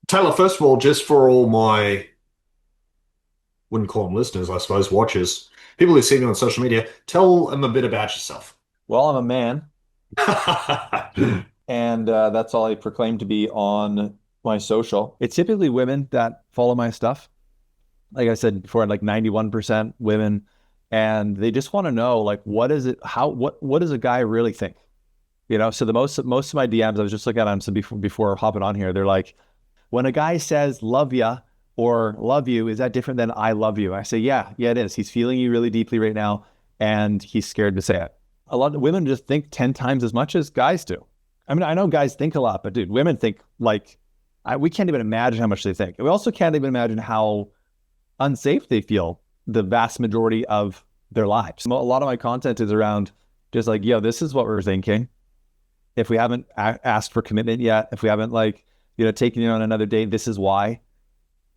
Taylor, first of all, just for all my, wouldn't call them listeners, I suppose, watchers, people who see me on social media, tell them a bit about yourself. Well, I'm a man, and that's all I proclaim to be on my social. It's typically women that follow my stuff. Like I said before, like 91% women, and they just want to know, like, what is it? What does a guy really think? So the most of my DMs, I was just looking at them so before hopping on here. They're like, when a guy says "love ya" or "love you," is that different than "I love you"? I say, yeah, it is. He's feeling you really deeply right now, and he's scared to say it. A lot of women just think 10 times as much as guys do. I mean, I know guys think a lot, but dude, women think like we can't even imagine how much they think. We also can't even imagine how unsafe they feel the vast majority of their lives. A lot of my content is around just like, yo, this is what we're thinking. If we haven't asked for commitment yet, if we haven't taken you on another date, this is why.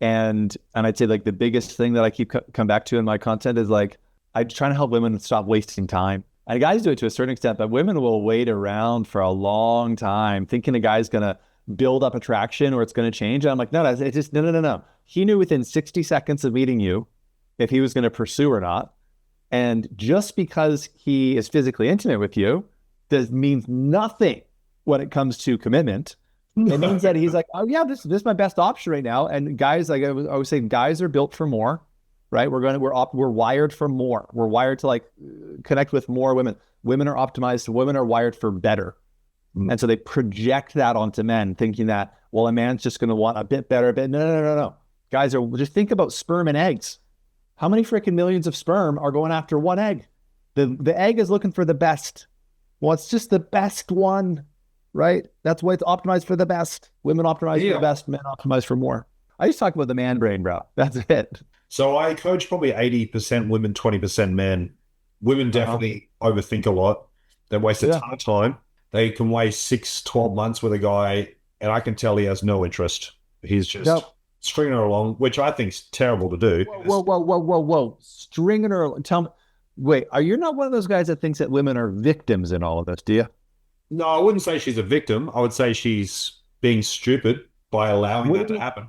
And I'd say like the biggest thing that I keep come back to in my content is like I try to help women stop wasting time. And guys do it to a certain extent, but women will wait around for a long time thinking a guy's gonna build up attraction or it's gonna change. And I'm like, no, it's just no. He knew within 60 seconds of meeting you if he was gonna pursue or not. And just because he is physically intimate with you, that means nothing when it comes to commitment. It means that he's like, oh yeah, this is my best option right now. And guys, like I was saying, guys are built for more, right? We're wired for more. We're wired to like connect with more women. Women are optimized. Women are wired for better, and so they project that onto men, thinking that well, a man's just going to want a bit better, a bit. No. Guys are just think about sperm and eggs. How many freaking millions of sperm are going after one egg? The egg is looking for the best. Well, it's just the best one, right? That's why it's optimized for the best. Women optimize for the Yeah. best, men optimize for more. I just talk about the man brain, bro. That's it. So I coach probably 80% women, 20% men. Women Uh-huh. definitely overthink a lot. They waste a Yeah. ton of time. They can waste 6, 12 months with a guy, and I can tell he has no interest. He's just Yep. stringing her along, which I think is terrible to do. Whoa. Stringing her. Tell me. Wait, are you not one of those guys that thinks that women are victims in all of this? Do you? No, I wouldn't say she's a victim. I would say she's being stupid by allowing What do that you to mean? happen.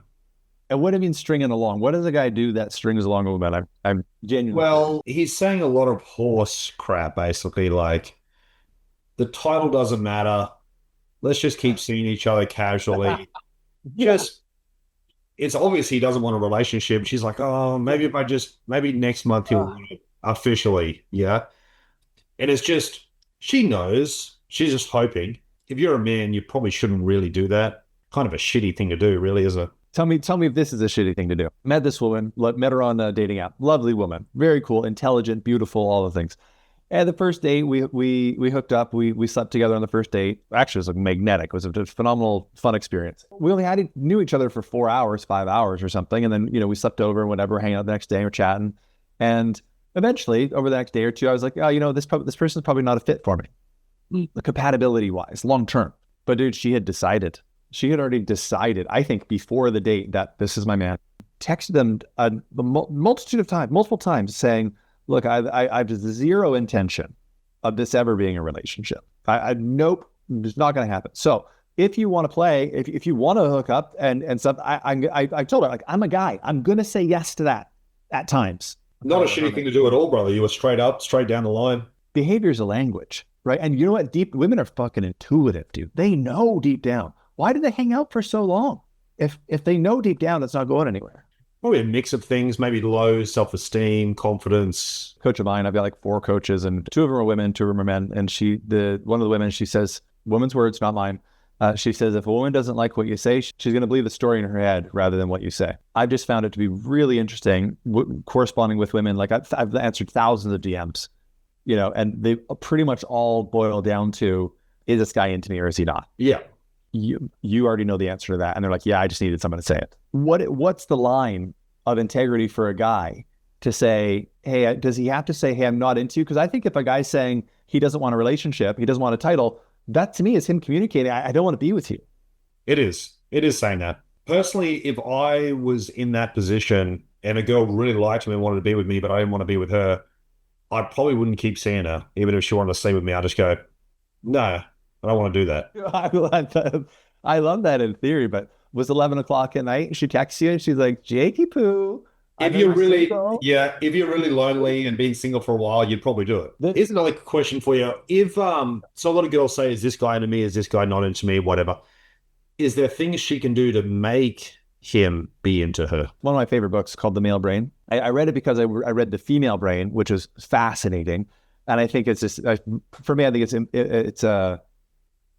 And what do you mean stringing along? What does a guy do that strings along a woman? I'm genuinely curious. Well, he's saying a lot of horse crap, basically, like the title doesn't matter. Let's just keep seeing each other casually. Yeah. Just, it's obvious he doesn't want a relationship. She's like, oh, maybe if I just, maybe next month he'll Uh, want it officially. Yeah. And it's just, she knows. She's just hoping. If you're a man, you probably shouldn't really do that. Kind of a shitty thing to do, really, is it? tell me if this is a shitty thing to do. Met this woman, met her on a dating app. Lovely woman, very cool, intelligent, beautiful, all the things. And the first date, we hooked up. We slept together on the first date. Actually, it was like magnetic. It was a phenomenal, fun experience. We only knew each other for 4 hours, 5 hours or something, and then we slept over and whatever, hang out the next day, we're chatting, and eventually over the next day or two, I was like, oh, this person's probably not a fit for me, compatibility wise, long term. But dude, she had decided. She had already decided. I think before the date that this is my man. Texted them a multitude of times, multiple times, saying look, I have zero intention of this ever being a relationship. I nope, it's not going to happen. So if you want to play, if you want to hook up and stuff, I told her like I'm a guy. I'm going to say yes to that at times. I'm Not kind a of a shitty thing hermit. to do at all, brother. You were straight up, straight down the line. Behavior is a language, right? And you know what? Deep women are fucking intuitive, dude. They know deep down. Why do they hang out for so long? If they know deep down, it's not going anywhere. Probably a mix of things, maybe low self-esteem, confidence. Coach of mine, I've got like four coaches, and two of them are women, two of them are men. And the one of the women, she says, women's words, not mine. She says, if a woman doesn't like what you say, she's going to believe the story in her head rather than what you say. I've just found it to be really interesting, corresponding with women. Like I've answered thousands of DMs, and they pretty much all boil down to, is this guy into me or is he not? Yeah. You already know the answer to that, and they're like, yeah, I just needed someone to say it. What's the line of integrity for a guy to say, hey, does he have to say, hey, I'm not into you? Because I think if a guy's saying he doesn't want a relationship, he doesn't want a title, that to me is him communicating, I don't want to be with you. It is. It is saying that. Personally, if I was in that position and a girl really liked me and wanted to be with me, but I didn't want to be with her, I probably wouldn't keep seeing her. Even if she wanted to stay with me, I'd just go, no, I don't want to do that. I love that in theory, but was 11 o'clock at night. And she texts you and she's like, Jakey Poo, I If know you're you're really, single. yeah, if you're really lonely and being single for a while, you'd probably do it. The, Here's another question for you. If so a lot of girls say, is this guy into me? Is this guy not into me? Whatever. Is there things she can do to make him be into her? one of my favorite books called The Male Brain. I read it because I read The Female Brain, which is fascinating. And I think it's just, for me, I think it's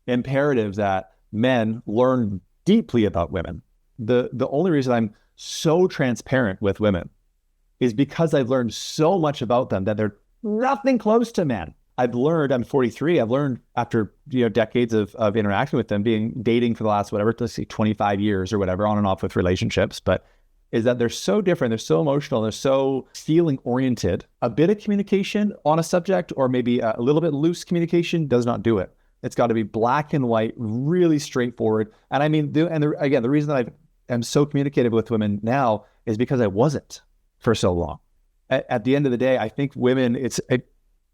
imperative that men learn deeply about women. The only reason I'm so transparent with women is because I've learned so much about them that they're nothing close to men. I've learned, I'm 43, I've learned after decades of interacting with them, dating for the last, whatever, let's say 25 years or whatever, on and off with relationships, but is that they're so different, they're so emotional, they're so feeling oriented. A bit of communication on a subject or maybe a little bit loose communication does not do it. It's got to be black and white, really straightforward. And I mean, again, the reason that I am so communicative with women now is because I wasn't for so long. At the end of the day, I think women,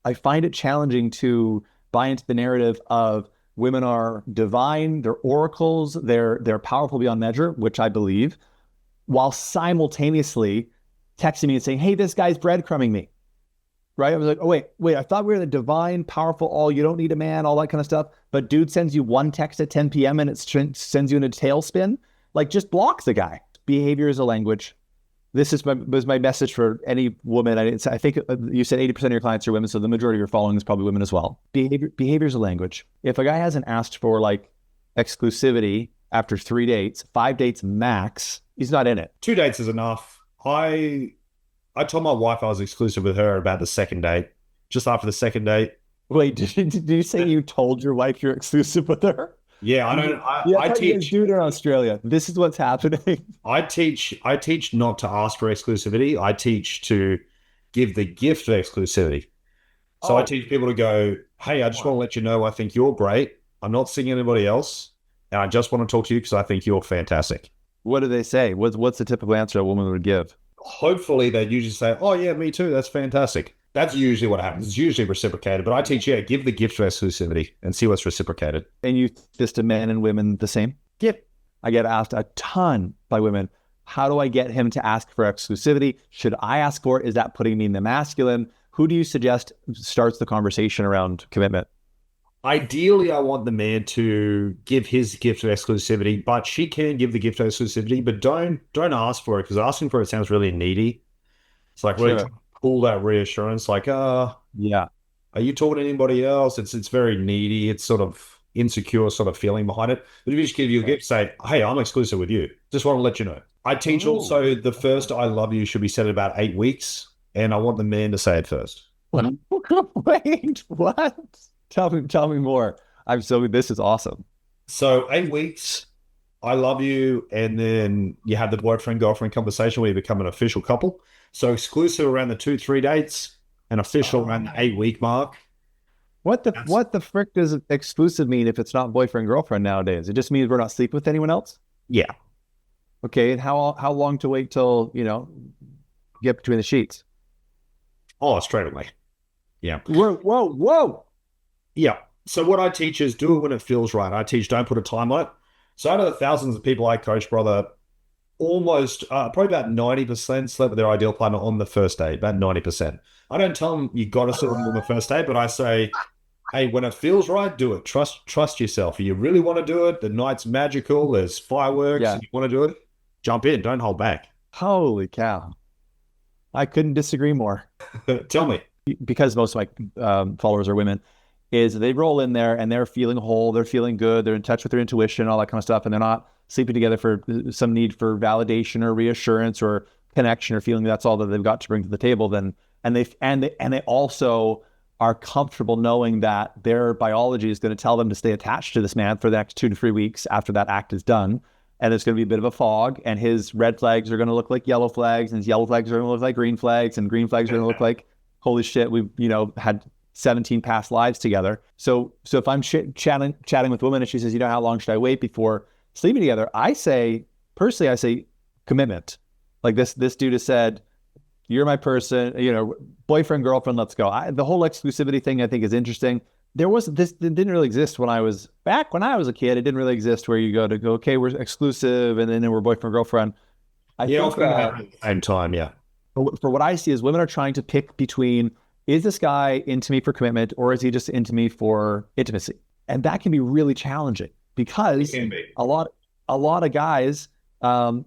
I find it challenging to buy into the narrative of women are divine, they're oracles, they're powerful beyond measure, which I believe, while simultaneously texting me and saying, hey, this guy's breadcrumbing me. Right? I was like, oh, wait, I thought we were the divine, powerful, you don't need a man, all that kind of stuff. But dude sends you one text at 10 p.m. and it sends you in a tailspin. Like, just block the guy. Behavior is a language. This was my message for any woman. I think you said 80% of your clients are women, so the majority of your following is probably women as well. Behavior is a language. If a guy hasn't asked for like exclusivity after 3 dates, 5 dates max, he's not in it. 2 dates is enough. I told my wife I was exclusive with her about the second date. Just after the second date. Wait, did you say you told your wife you're exclusive with her? Yeah, I don't. Yeah, I you guys teach. do it in Australia. This is what's happening. I teach not to ask for exclusivity. I teach to give the gift of exclusivity. So I teach people to go, hey, I just want to let you know I think you're great. I'm not seeing anybody else. And I just want to talk to you because I think you're fantastic. What do they say? What's the typical answer a woman would give? Hopefully they'd usually say, oh, yeah, me too. That's fantastic. That's usually what happens. It's usually reciprocated. But I teach, give the gift of exclusivity and see what's reciprocated. And you this to men and women the same? Yep. I get asked a ton by women, how do I get him to ask for exclusivity? Should I ask for it? Is that putting me in the masculine? Who do you suggest starts the conversation around commitment? Ideally, I want the man to give his gift of exclusivity, but she can give the gift of exclusivity, but don't ask for it because asking for it sounds really needy. It's like really trying to pull that reassurance, like, yeah, are you talking to anybody else? It's very needy. It's sort of insecure sort of feeling behind it. But if you just give you a gift, say, hey, I'm exclusive with you. Just want to let you know. I teach also the first I love you should be said in about 8 weeks, and I want the man to say it first. Wait, what? Tell me more. This is awesome. So 8 weeks, I love you, and then you have the boyfriend-girlfriend conversation where you become an official couple. So exclusive around the 2-3 dates, and official around the 8-week mark. What the frick does exclusive mean if it's not boyfriend-girlfriend nowadays? It just means we're not sleeping with anyone else? Yeah. Okay, and how long to wait till, get between the sheets? Oh, straight away. Yeah. Whoa. Yeah. So what I teach is do it when it feels right. I teach don't put a time on it. So out of the thousands of people I coach, brother, almost probably about 90% slept with their ideal partner on the first date, about 90%. I don't tell them you got to sleep with them on the first date, but I say, hey, when it feels right, do it. Trust yourself. If you really want to do it, the night's magical, there's fireworks, and you want to do it, jump in. Don't hold back. Holy cow. I couldn't disagree more. Tell me. Because most of my followers are women, is they roll in there and they're feeling whole, they're feeling good, they're in touch with their intuition, all that kind of stuff, and they're not sleeping together for some need for validation or reassurance or connection or feeling that's all that they've got to bring to the table. Then they also are comfortable knowing that their biology is going to tell them to stay attached to this man for the next 2 to 3 weeks after that act is done. And there's going to be a bit of a fog, and his red flags are going to look like yellow flags, and his yellow flags are going to look like green flags, and green flags are going to look like, holy shit, we've had 17 past lives together. So if I'm chatting with a woman and she says, how long should I wait before sleeping together? I say commitment. Like this dude has said, you're my person, boyfriend, girlfriend, let's go. The whole exclusivity thing I think is interesting. there was this it didn't really exist when I was a kid. It didn't really exist where you go, okay, we're exclusive and then we're boyfriend girlfriend. I Yeah, think often happen at the same time. Yeah. for what I see is women are trying to pick between, is this guy into me for commitment or is he just into me for intimacy? And that can be really challenging It because can be. a lot of guys,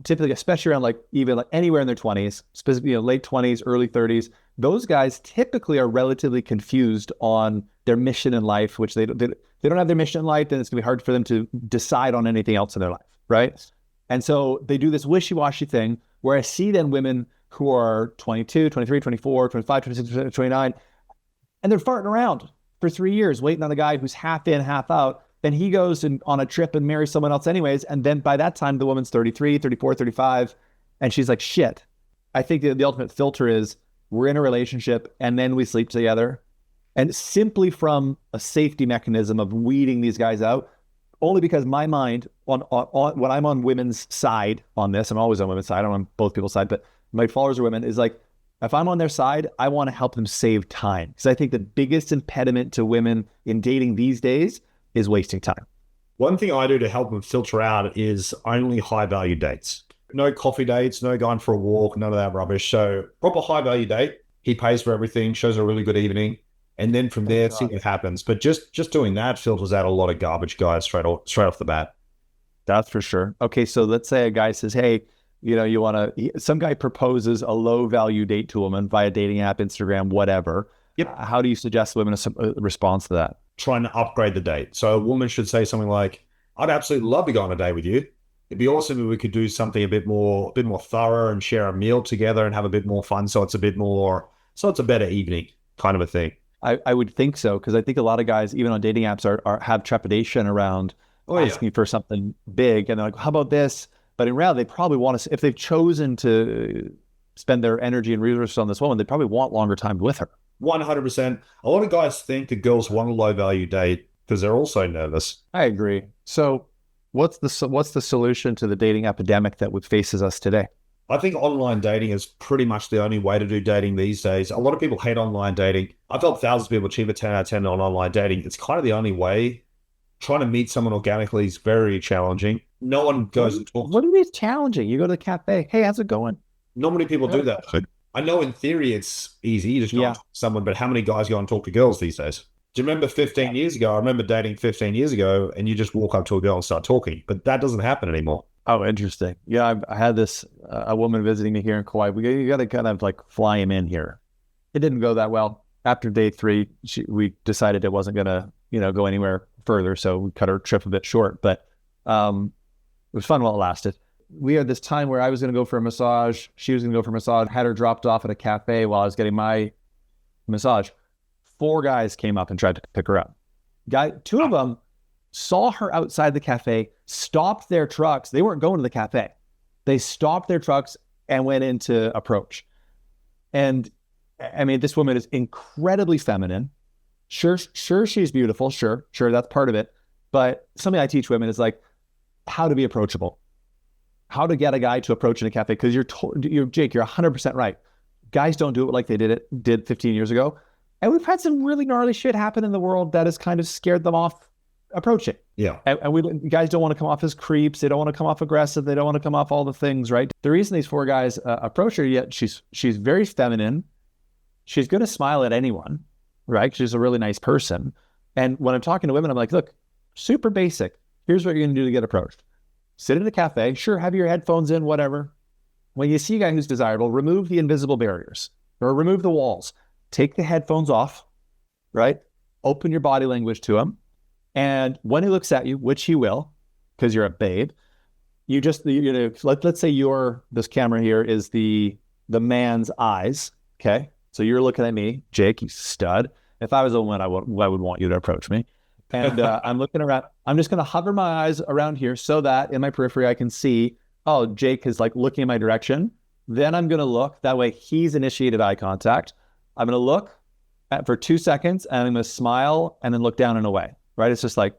typically, especially around like even like anywhere in their 20s, specifically, late 20s, early 30s, those guys typically are relatively confused on their mission in life, which they don't have their mission in life, then it's gonna be hard for them to decide on anything else in their life, right? And so they do this wishy-washy thing where I see then women who are 22, 23, 24, 25, 26, 29, and they're farting around for 3 years, waiting on a guy who's half in, half out. Then he goes on a trip and marries someone else anyways. And then by that time, the woman's 33, 34, 35. And she's like, shit. I think the ultimate filter is we're in a relationship and then we sleep together. And simply from a safety mechanism of weeding these guys out, only because my mind on when I'm on women's side on this, I'm always on women's side. I'm on both people's side, but my followers are women, is like, if I'm on their side, I want to help them save time. Because I think the biggest impediment to women in dating these days is wasting time. One thing I do to help them filter out is only high value dates. No coffee dates, no going for a walk, none of that rubbish. So proper high value date. He pays for everything, shows a really good evening, and then from there see what happens. But just doing that filters out a lot of garbage guys straight off the bat. That's for sure. Okay, so let's say a guy says, hey, you want to, some guy proposes a low value date to a woman via dating app, Instagram, whatever. Yep. How do you suggest women a response to that? Trying to upgrade the date. So a woman should say something like, I'd absolutely love to go on a date with you. It'd be awesome if we could do something a bit more thorough and share a meal together and have a bit more fun. So it's a better evening kind of a thing. I would think so, because I think a lot of guys, even on dating apps, have trepidation around asking for something big. And they're like, how about this? But in reality, they probably want to, if they've chosen to spend their energy and resources on this woman, they probably want longer time with her. 100%. A lot of guys think that girls want a low value date because they're also nervous. I agree. So what's the solution to the dating epidemic that faces us today? I think online dating is pretty much the only way to do dating these days. A lot of people hate online dating. I've helped thousands of people achieve a 10 out of 10 on online dating. It's kind of the only way. Trying to meet someone organically is very challenging. No one goes and talks. What do you mean it's challenging? You go to the cafe. Hey, how's it going? Not many people do that. I know in theory it's easy. You just go and talk to someone, but how many guys go and talk to girls these days? Do you remember 15 years ago? I remember dating 15 years ago and you just walk up to a girl and start talking, but that doesn't happen anymore. Oh, interesting. Yeah, I had this, a woman visiting me here in Kauai. You got to kind of like fly him in here. It didn't go that well. After day 3, we decided it wasn't going to, go anywhere further. So we cut our trip a bit short, but it was fun while it lasted. We had this time where I was going to go for a massage. She was going to go for a massage, had her dropped off at a cafe while I was getting my massage. 4 guys came up and tried to pick her up. 2 of them saw her outside the cafe, stopped their trucks. They weren't going to the cafe. They stopped their trucks and went in to approach. And I mean, this woman is incredibly feminine. Sure, she's beautiful. Sure, that's part of it. But something I teach women is like how to be approachable, how to get a guy to approach in a cafe. Because Jake, you're 100% right. Guys don't do it like they did 15 years ago. And we've had some really gnarly shit happen in the world that has kind of scared them off approaching. Yeah. And guys don't want to come off as creeps. They don't want to come off aggressive. They don't want to come off all the things, right? The reason these 4 guys approach her, yet she's very feminine. She's going to smile at anyone, right? She's a really nice person. And when I'm talking to women, I'm like, look, super basic. Here's what you're going to do to get approached. Sit at a cafe. Sure, have your headphones in, whatever. When you see a guy who's desirable, remove the invisible barriers or remove the walls. Take the headphones off, right? Open your body language to him. And when he looks at you, which he will, because you're a babe, let's say this camera here is the man's eyes. Okay. So you're looking at me, Jake, you stud. If I was a woman, I would want you to approach me. And I'm looking around. I'm just going to hover my eyes around here so that in my periphery, I can see, oh, Jake is like looking in my direction. Then I'm going to look. That way he's initiated eye contact. I'm going to look for 2 seconds and I'm going to smile and then look down and away. Right? It's just like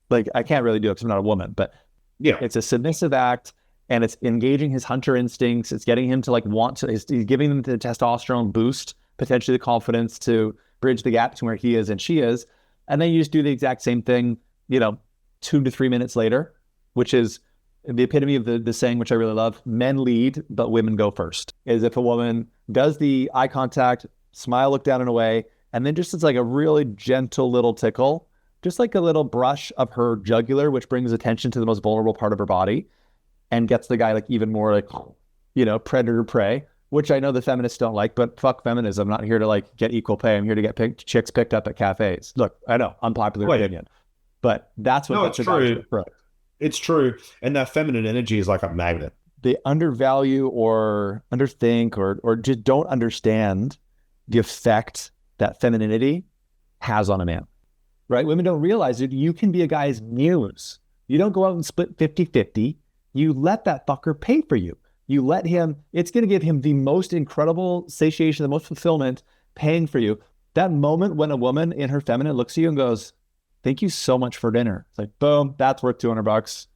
I can't really do it because I'm not a woman, but yeah, it's a submissive act and it's engaging his hunter instincts. It's getting him to he's giving him the testosterone boost, potentially the confidence to bridge the gap between where he is and she is. And then you just do the exact same thing, 2 to 3 minutes later, which is the epitome of the saying, which I really love: men lead, but women go first. Is if a woman does the eye contact, smile, look down and away, and then just it's like a really gentle little tickle, just like a little brush of her jugular, which brings attention to the most vulnerable part of her body and gets the guy like even more like, predator prey, which I know the feminists don't like, but fuck feminism. I'm not here to like get equal pay. I'm here to get chicks picked up at cafes. Look, I know, unpopular opinion, but that's what No, it's that's true. It's true. And that feminine energy is like a magnet. They undervalue or underthink or just don't understand the effect that femininity has on a man, right? Women don't realize it. You can be a guy's muse. You don't go out and split 50-50. You let that fucker pay for you. You let him, it's going to give him the most incredible satiation, the most fulfillment, paying for you. That moment when a woman in her feminine looks at you and goes, "Thank you so much for dinner." It's like, boom, that's worth $200.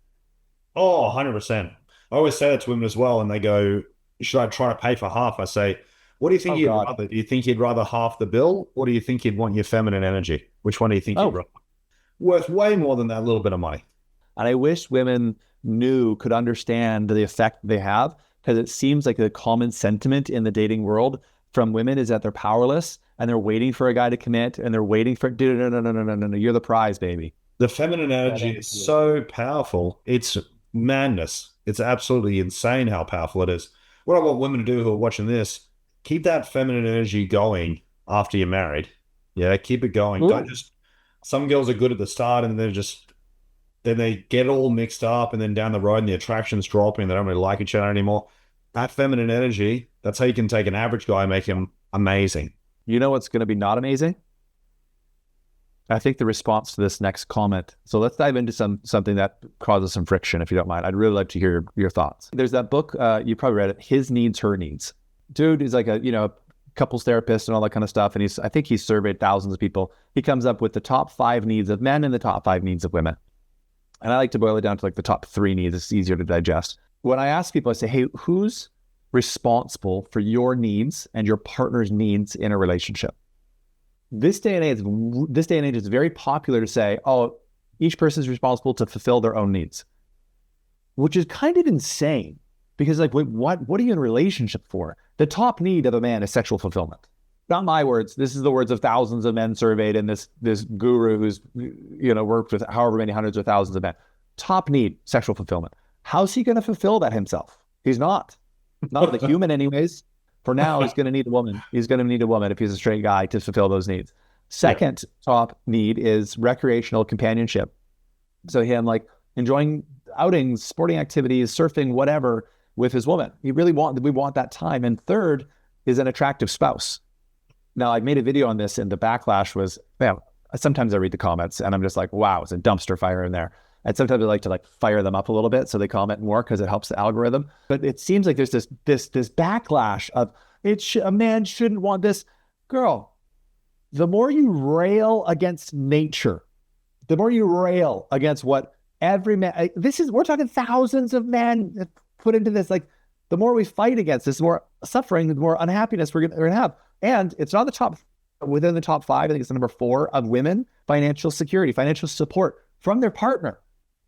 Oh, 100%. I always say that to women as well. And they go, should I try to pay for half? I say, what do you think Oh you'd God. rather? Do you think you'd rather half the bill, or do you think you'd want your feminine energy? Which one do you think you'd rather? Worth way more than that little bit of money. And I wish women could understand the effect they have, because it seems like the common sentiment in the dating world from women is that they're powerless and they're waiting for a guy to commit and they're waiting for, dude, no, you're the prize, baby. The feminine energy is so powerful. It's madness. It's absolutely insane how powerful it is. What I want women to do who are watching this, keep that feminine energy going after you're married. Yeah, keep it going. Ooh. Don't just, some girls are good at the start and then they get all mixed up, and then down the road and the attraction's dropping. They don't really like each other anymore. That feminine energy, that's how you can take an average guy and make him amazing. You know what's going to be not amazing? I think the response to this next comment. So let's dive into something that causes some friction, if you don't mind. I'd really like to hear your thoughts. There's that book, you probably read it, His Needs, Her Needs. Dude is like a couples therapist and all that kind of stuff. And I think he's surveyed thousands of people. He comes up with the top 5 needs of men and the top 5 needs of women. And I like to boil it down to like the top 3 needs. It's easier to digest. When I ask people, I say, hey, who's responsible for your needs and your partner's needs in a relationship? This day and age, it's very popular to say, oh, each person is responsible to fulfill their own needs, which is kind of insane, because like, what are you in a relationship for? The top need of a man is sexual fulfillment. Not my words. This is the words of thousands of men surveyed, and this guru who's worked with however many hundreds or thousands of men. Top need, sexual fulfillment. How's he going to fulfill that himself? He's not the human anyways. For now, he's going to need a woman. He's going to need a woman if he's a straight guy to fulfill those needs. Second top need is recreational companionship. So him like enjoying outings, sporting activities, surfing, whatever with his woman. We want that time. And third is an attractive spouse. Now, I made a video on this and the backlash was, sometimes I read the comments and I'm just like, wow, it's a dumpster fire in there. And sometimes I like to like fire them up a little bit so they comment more because it helps the algorithm. But it seems like there's this backlash of a man shouldn't want this. Girl, the more you rail against nature, the more you rail against what every man, we're talking thousands of men put into this. Like the more we fight against this, the more suffering, the more unhappiness we're gonna have. And it's not within the top 5, I think it's the number 4 of women, financial security, financial support from their partner.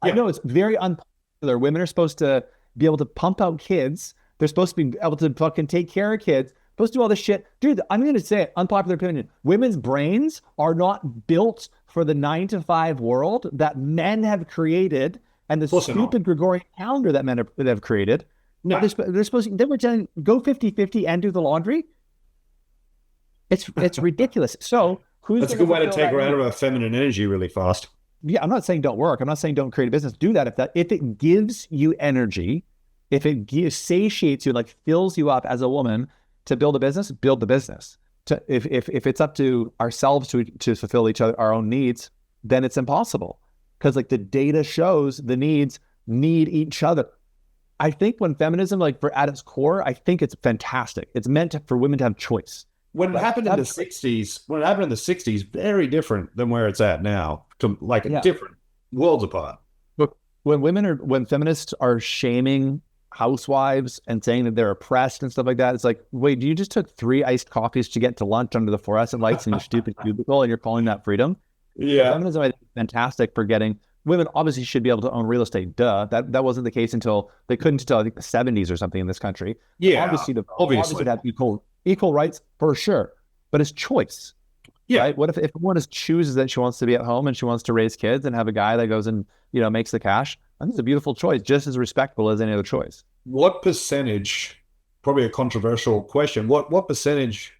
Yeah. I know it's very unpopular. Women are supposed to be able to pump out kids. They're supposed to be able to fucking take care of kids. Supposed to do all this shit. Dude, I'm going to say it, unpopular opinion. Women's brains are not built for the 9-to-5 world that men have created and the stupid Gregorian calendar that men have created. No. They're supposed to, they were telling, go 50-50 and do the laundry. It's ridiculous. So that's a good way to take her out of her feminine energy really fast. Yeah, I'm not saying don't work. I'm not saying don't create a business. Do that if it gives you energy, if it satiates you, like fills you up as a woman to build a business, build the business. If it's up to ourselves to fulfill our own needs, then it's impossible. Because like the data shows the needs need each other. I think when feminism, like at its core, I think it's fantastic. It's meant for women to have choice. When it happened in the 60s, very different than where it's at now. Different worlds apart. Look, when feminists are shaming housewives and saying that they're oppressed and stuff like that. It's like, wait, you just took 3 iced coffees to get to lunch under the fluorescent lights in your stupid cubicle, and you're calling that freedom? So Yeah. feminism, I think, is fantastic for getting women. Obviously, should be able to own real estate. Duh, that wasn't the case until they couldn't until I think the 70s or something in this country. Yeah. Obviously, Obviously. to have equal rights for sure, but it's choice, Yeah. right? What if one chooses that she wants to be at home and she wants to raise kids and have a guy that goes and makes the cash? I think it's a beautiful choice, just as respectable as any other choice. What percentage, probably a controversial question, what percentage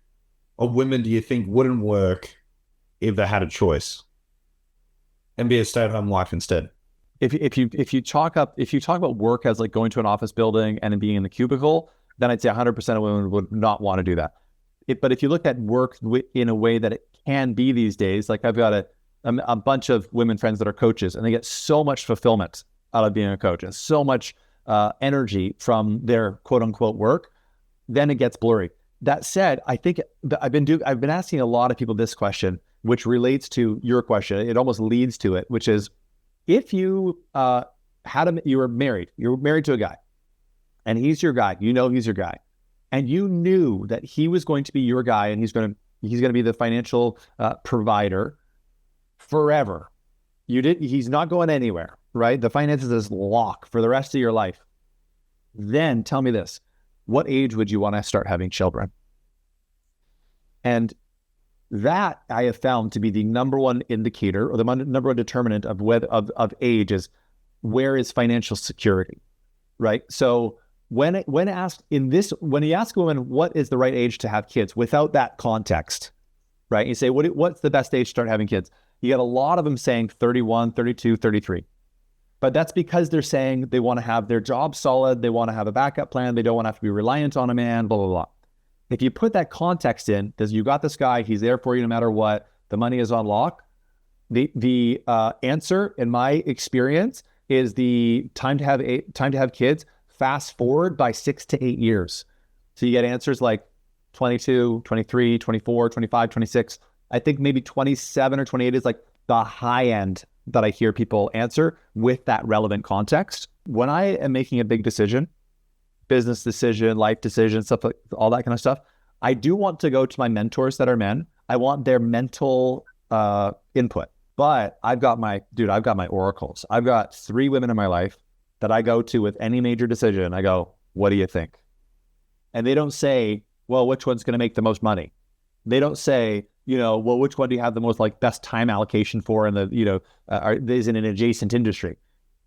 of women do you think wouldn't work if they had a choice and be a stay-at-home wife instead? If you talk about work as like going to an office building and being in the cubicle, then I'd say 100% of women would not want to do that. But if you look at work in a way that it can be these days, like I've got a bunch of women friends that are coaches, and they get so much fulfillment out of being a coach and so much energy from their quote unquote work, then it gets blurry. That said, I think I've been asking a lot of people this question, which relates to your question. It almost leads to it, which is, if you you were married to a guy, and he's your guy, he's your guy, and you knew that he was going to be your guy, and he's going to be the financial provider forever. He's not going anywhere, right? The finances is lock for the rest of your life. Then tell me this: what age would you want to start having children? And that I have found to be the number one indicator, or the number one determinant of age, is where is financial security, right? So when you ask a woman what is the right age to have kids, without that context, right? You say, what's the best age to start having kids? You get a lot of them saying 31, 32, 33. But that's because they're saying they want to have their job solid, they want to have a backup plan, they don't want to have to be reliant on a man, blah, blah, blah. If you put that context in, because you got this guy, he's there for you no matter what, the money is on lock, the answer, in my experience, is the time to have kids, fast forward by 6 to 8 years. So you get answers like 22, 23, 24, 25, 26. I think maybe 27 or 28 is like the high end that I hear people answer with that relevant context. When I am making a big decision, business decision, life decision, stuff like all that kind of stuff, I do want to go to my mentors that are men. I want their mental input. But I've got my oracles. I've got 3 women in my life that I go to with any major decision. I go, what do you think? And they don't say, well, which one's going to make the most money? They don't say, well, which one do you have the most best time allocation for, and is in an adjacent industry?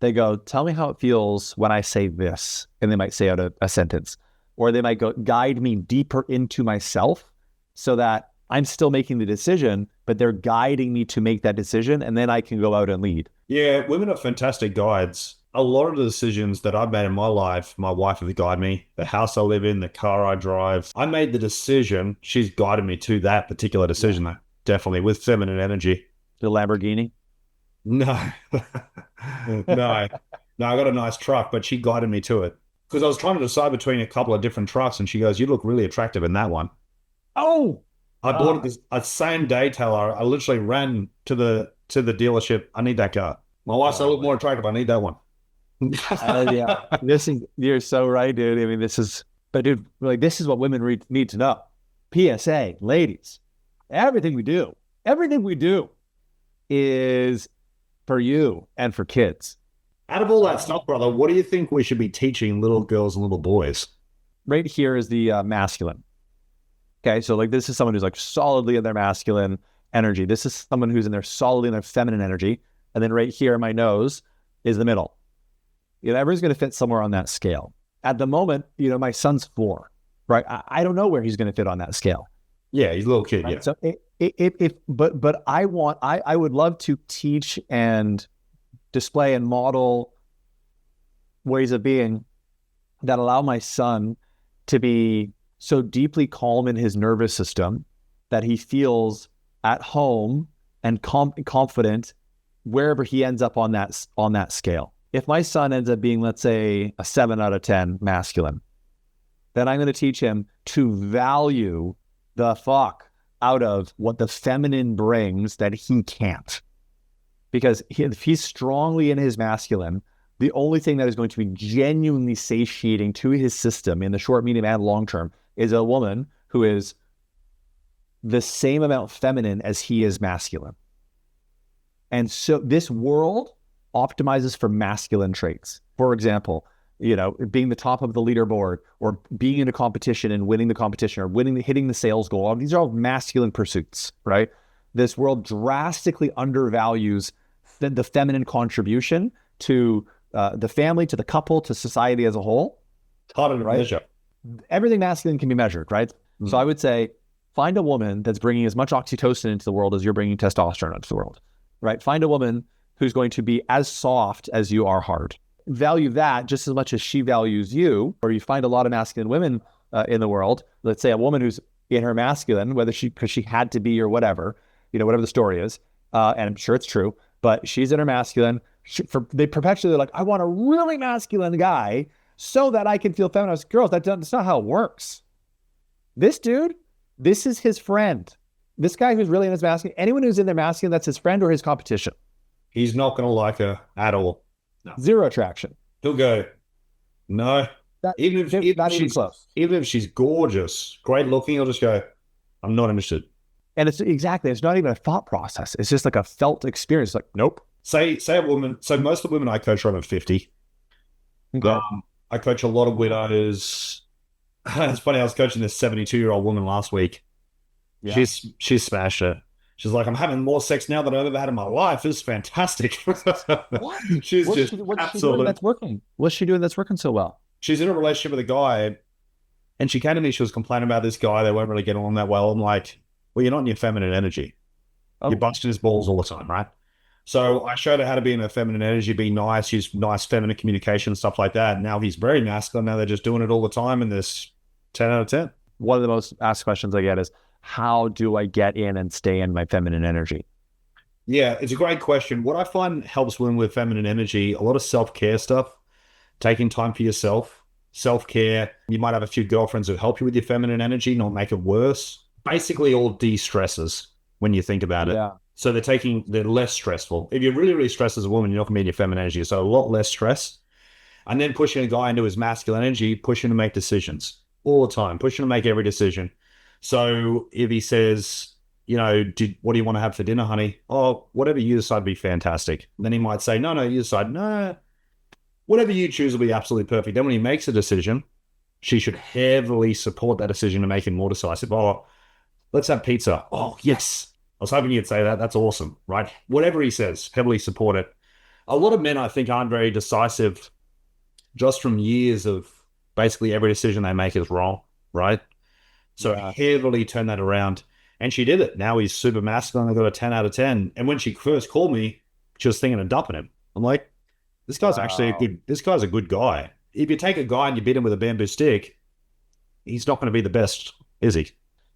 They go, tell me how it feels when I say this. And they might say out a sentence, or they might go guide me deeper into myself so that I'm still making the decision, but they're guiding me to make that decision. And then I can go out and lead. Yeah, women are fantastic guides. A lot of the decisions that I've made in my life, my wife has guided me. The house I live in, the car I drive. I made the decision. She's guided me to that particular decision, though. Definitely, with feminine energy. The Lamborghini? No. No. No, I got a nice truck, but she guided me to it. Because I was trying to decide between a couple of different trucks, and she goes, you look really attractive in that one. Oh! I bought it this same day, Taylor. I literally ran to the dealership. I need that car. My wife said, I look more attractive. I need that one. Yeah, you're so right, dude. I mean, this is what women need to know. PSA, ladies, everything we do is for you and for kids. Out of all that stuff, brother, what do you think we should be teaching little girls and little boys? Right here is the masculine. Okay, so this is someone who's solidly in their masculine energy. This is someone who's solidly in their feminine energy. And then right here in my nose is the middle. Everyone's going to fit somewhere on that scale. At the moment, my son's 4, right? I don't know where he's going to fit on that scale. Yeah, he's a little kid, right? Yeah. So I would love to teach and display and model ways of being that allow my son to be so deeply calm in his nervous system that he feels at home and confident wherever he ends up on that scale. If my son ends up being, let's say, a 7 out of 10 masculine, then I'm going to teach him to value the fuck out of what the feminine brings that he can't. Because if he's strongly in his masculine, The only thing that is going to be genuinely satiating to his system in the short, medium, and long term is a woman who is the same amount feminine as he is masculine. And so this world optimizes for masculine traits. For example, being the top of the leaderboard, or being in a competition and winning the competition, or hitting the sales goal. These are all masculine pursuits, right? This world drastically undervalues the feminine contribution to the family, to the couple, to society as a whole. It's harder to measure. Everything masculine can be measured, right? So I would say, find a woman that's bringing as much oxytocin into the world as you're bringing testosterone into the world, right? Find a woman who's going to be as soft as you are hard. Value that just as much as she values you. Or you find a lot of masculine women in the world. Let's say a woman who's in her masculine, because she had to be or whatever, whatever the story is. And I'm sure it's true, but she's in her masculine. They perpetually like, I want a really masculine guy so that I can feel feminine. Girls, that's not how it works. This dude, this is his friend. This guy who's really in his masculine, anyone who's in their masculine, that's his friend or his competition. He's not going to like her at all. No. Zero attraction. He'll go, no. Even if she's gorgeous, great looking, he'll just go, I'm not interested. And it's not even a thought process. It's just like a felt experience. Like, nope. Say a woman, so most of the women I coach are over 50. Okay. I coach a lot of widows. It's funny, I was coaching this 72-year-old woman last week. Yeah. She's smashed it. She's like, I'm having more sex now than I've ever had in my life. This is fantastic. What? What's she doing that's working? What's she doing that's working so well? She's in a relationship with a guy, and she came to me, she was complaining about this guy. They weren't really getting along that well. I'm like, well, you're not in your feminine energy. You're busting his balls all the time, right? So I showed her how to be in her feminine energy, be nice, use nice feminine communication, stuff like that. Now he's very masculine. Now they're just doing it all the time, and this 10 out of 10. One of the most asked questions I get is, how do I get in and stay in my feminine energy? Yeah, it's a great question. What I find helps women with feminine energy, a lot of self-care stuff, taking time for yourself, self-care. You might have a few girlfriends who help you with your feminine energy, not make it worse. Basically all de-stressors when you think about it. Yeah. So they're less stressful. If you're really, really stressed as a woman, you're not going to be in your feminine energy. So a lot less stress. And then pushing a guy into his masculine energy, pushing to make decisions all the time, pushing to make every decision. So if he says, what do you want to have for dinner, honey? Oh, whatever you decide would be fantastic. Then he might say, no, you decide. No, whatever you choose will be absolutely perfect. Then when he makes a decision, she should heavily support that decision to make him more decisive. Oh, let's have pizza. Oh, yes. I was hoping you'd say that. That's awesome, right? Whatever he says, heavily support it. A lot of men, I think, aren't very decisive just from years of basically every decision they make is wrong, right? So heavily turn that around. And she did it. Now he's super masculine. I got a 10 out of 10. And when she first called me, she was thinking of dumping him. I'm like, this guy's actually a good guy. If you take a guy and you beat him with a bamboo stick, he's not going to be the best, is he?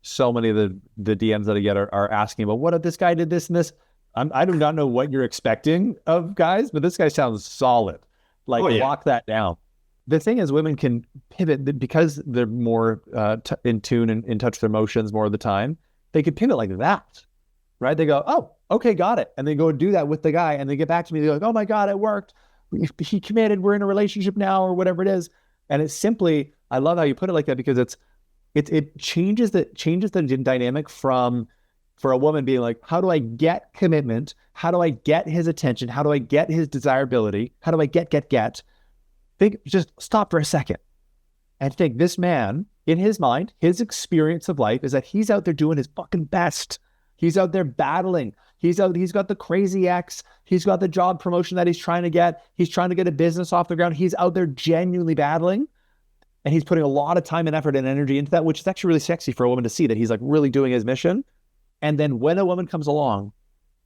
So many of the DMs that I get are asking about, what if this guy did this and this? I do not know what you're expecting of guys, but this guy sounds solid. Lock that down. The thing is, women can pivot because they're more in tune and in touch with their emotions more of the time. They could pivot like that, right? They go, oh, okay, got it. And they go do that with the guy and they get back to me. They're like, oh my God, it worked. He committed. We're in a relationship now or whatever it is. And it's simply, I love how you put it like that because it changes the dynamic from, for a woman being like, how do I get commitment? How do I get his attention? How do I get his desirability? How do I get? Just stop for a second and think, this man, in his mind, his experience of life is that he's out there doing his fucking best. He's out there battling. He's got the crazy ex. He's got the job promotion that he's trying to get. He's trying to get a business off the ground. He's out there genuinely battling. And he's putting a lot of time and effort and energy into that, which is actually really sexy for a woman to see that he's like really doing his mission. And then when a woman comes along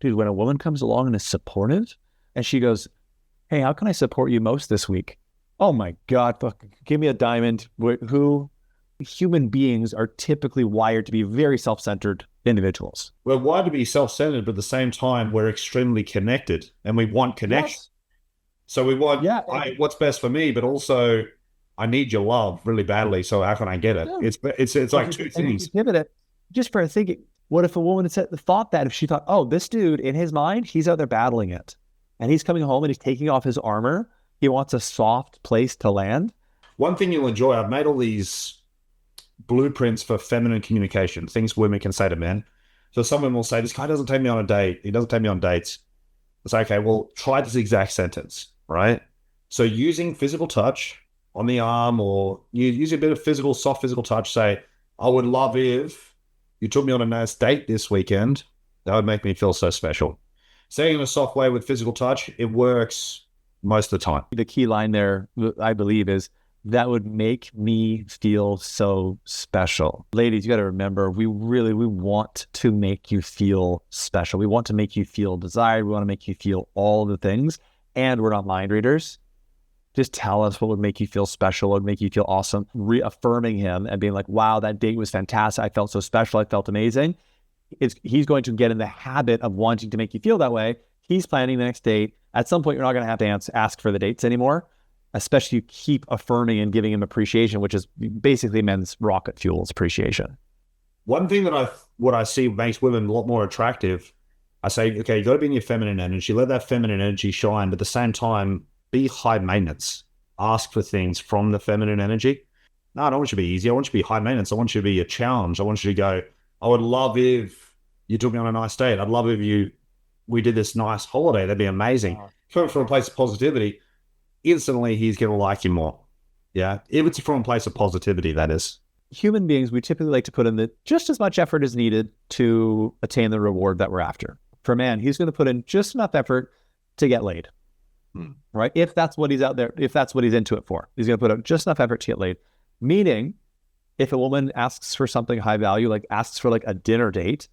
and is supportive and she goes, hey, how can I support you most this week? Oh my God, give me a diamond. Human beings are typically wired to be very self-centered individuals. We're wired to be self-centered, but at the same time, we're extremely connected and we want connection. Yes. So we want what's best for me, but also I need your love really badly. So how can I get it? Yeah. It's like two things. Pivot it just for thinking. What if a woman had thought that if she thought, oh, this dude in his mind, he's out there battling it and he's coming home and he's taking off his armor He wants a soft place to land. One thing you'll enjoy, I've made all these blueprints for feminine communication, things women can say to men. So someone will say, this guy doesn't take me on a date. He doesn't take me on dates. It's like, okay, well, try this exact sentence, right? So using physical touch on the arm, or you use a bit of physical, soft physical touch, say, I would love if you took me on a nice date this weekend. That would make me feel so special. Saying in a soft way with physical touch, it works most of the time. The key line there, I believe, is that would make me feel so special. Ladies, you got to remember, we want to make you feel special. We want to make you feel desired. We want to make you feel all the things. And we're not mind readers. Just tell us what would make you feel special, what would make you feel awesome. Reaffirming him and being like, wow, that date was fantastic. I felt so special. I felt amazing. He's going to get in the habit of wanting to make you feel that way. He's planning the next date. At some point, you're not going to have to ask for the dates anymore, especially you keep affirming and giving him appreciation, which is basically men's rocket fuels appreciation. One thing that I see makes women a lot more attractive, I say, okay, you got to be in your feminine energy. Let that feminine energy shine, but at the same time, be high maintenance. Ask for things from the feminine energy. No, I don't want you to be easy. I want you to be high maintenance. I want you to be a challenge. I want you to go, I would love if you took me on a nice date. I'd love if we did this nice holiday. That'd be amazing. Coming from a place of positivity, instantly he's going to like you more. Yeah. If it's from a place of positivity, that is. Human beings, we typically like to put in just as much effort as needed to attain the reward that we're after. For a man, he's going to put in just enough effort to get laid. Right? If that's what he's out there, if that's what he's into it for, he's going to put out just enough effort to get laid. Meaning, if a woman asks for something high value, like asks for like a dinner date,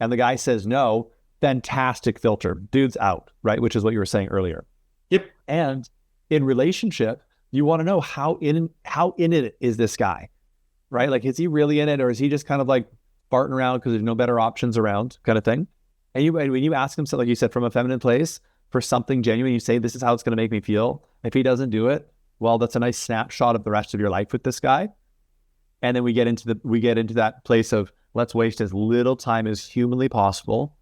and the guy says no, fantastic filter. Dude's out, right? Which is what you were saying earlier. Yep. And in relationship, you want to know how in it is this guy, right? Like, is he really in it, or is he just kind of like farting around because there's no better options around, kind of thing? And when you ask him, so like you said, from a feminine place, for something genuine, you say, this is how it's going to make me feel. If he doesn't do it, well, that's a nice snapshot of the rest of your life with this guy. And then we get into that place of, let's waste as little time as humanly possible,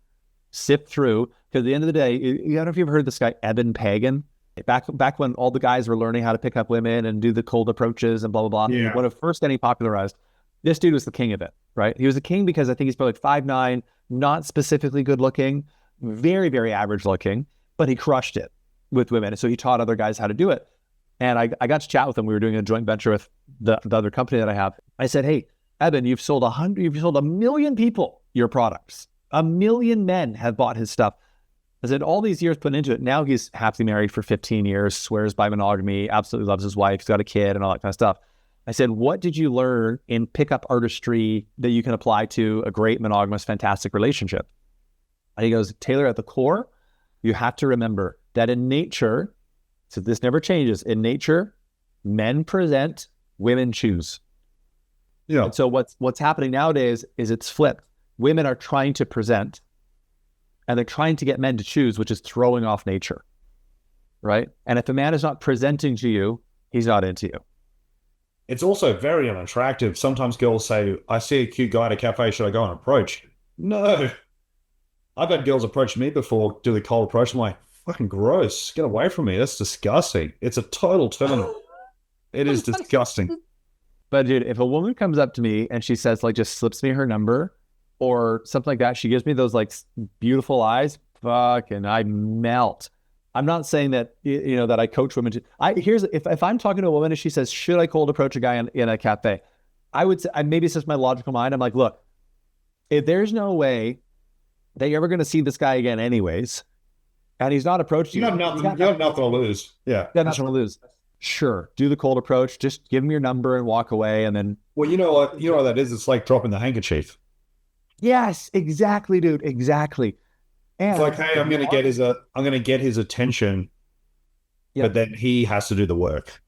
sift through, because at the end of the day, I don't know if you've heard this guy, Eben Pagan. Back when all the guys were learning how to pick up women and do the cold approaches and blah, blah, blah. Yeah. When it first getting popularized, this dude was the king of it, right? He was the king because I think he's probably 5'9", not specifically good looking, very, very average looking, but he crushed it with women. And so he taught other guys how to do it. And I got to chat with him. We were doing a joint venture with the other company that I have. I said, hey, Eben, you've sold 1 million people your products. 1 million men have bought his stuff. I said, all these years put into it. Now he's happily married for 15 years, swears by monogamy, absolutely loves his wife. He's got a kid and all that kind of stuff. I said, what did you learn in pickup artistry that you can apply to a great monogamous, fantastic relationship? And he goes, Taylor, at the core, you have to remember that in nature, so this never changes. In nature, men present, women choose. Yeah. And so what's happening nowadays is it's flipped. Women are trying to present, and they're trying to get men to choose, which is throwing off nature, right? And if a man is not presenting to you, he's not into you. It's also very unattractive. Sometimes girls say, I see a cute guy at a cafe, should I go and approach? No. I've had girls approach me before, do the cold approach. I'm like, fucking gross. Get away from me. That's disgusting. It's a total turn. It is disgusting. But dude, if a woman comes up to me and she says, like, just slips me her number or something like that, she gives me those like beautiful eyes, fucking, I melt. I'm not saying that, that I coach women to, if I'm talking to a woman and she says, should I cold approach a guy in a cafe? I would say, maybe it's just my logical mind. I'm like, look, if there's no way that you're ever going to see this guy again anyways, and he's not approaching you, have nothing to lose. Yeah. You got nothing to lose. Sure. Do the cold approach. Just give him your number and walk away. And then. Well, you know what that is? It's like dropping the handkerchief. Yes, exactly, dude. Exactly. And it's like, hey, I'm going to get his attention, but then he has to do the work.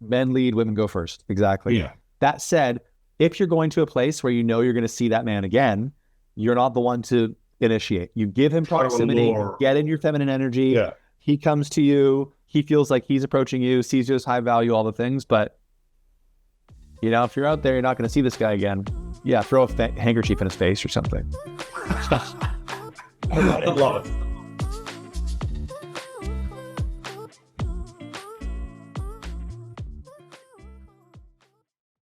Men lead, women go first. Exactly. Yeah. That said, if you're going to a place where you know you're going to see that man again, you're not the one to initiate. You give him proximity, get in your feminine energy. Yeah. He comes to you. He feels like he's approaching you, sees you as high value, all the things. But, if you're out there, you're not going to see this guy again. Yeah, throw a handkerchief in his face or something. I love it.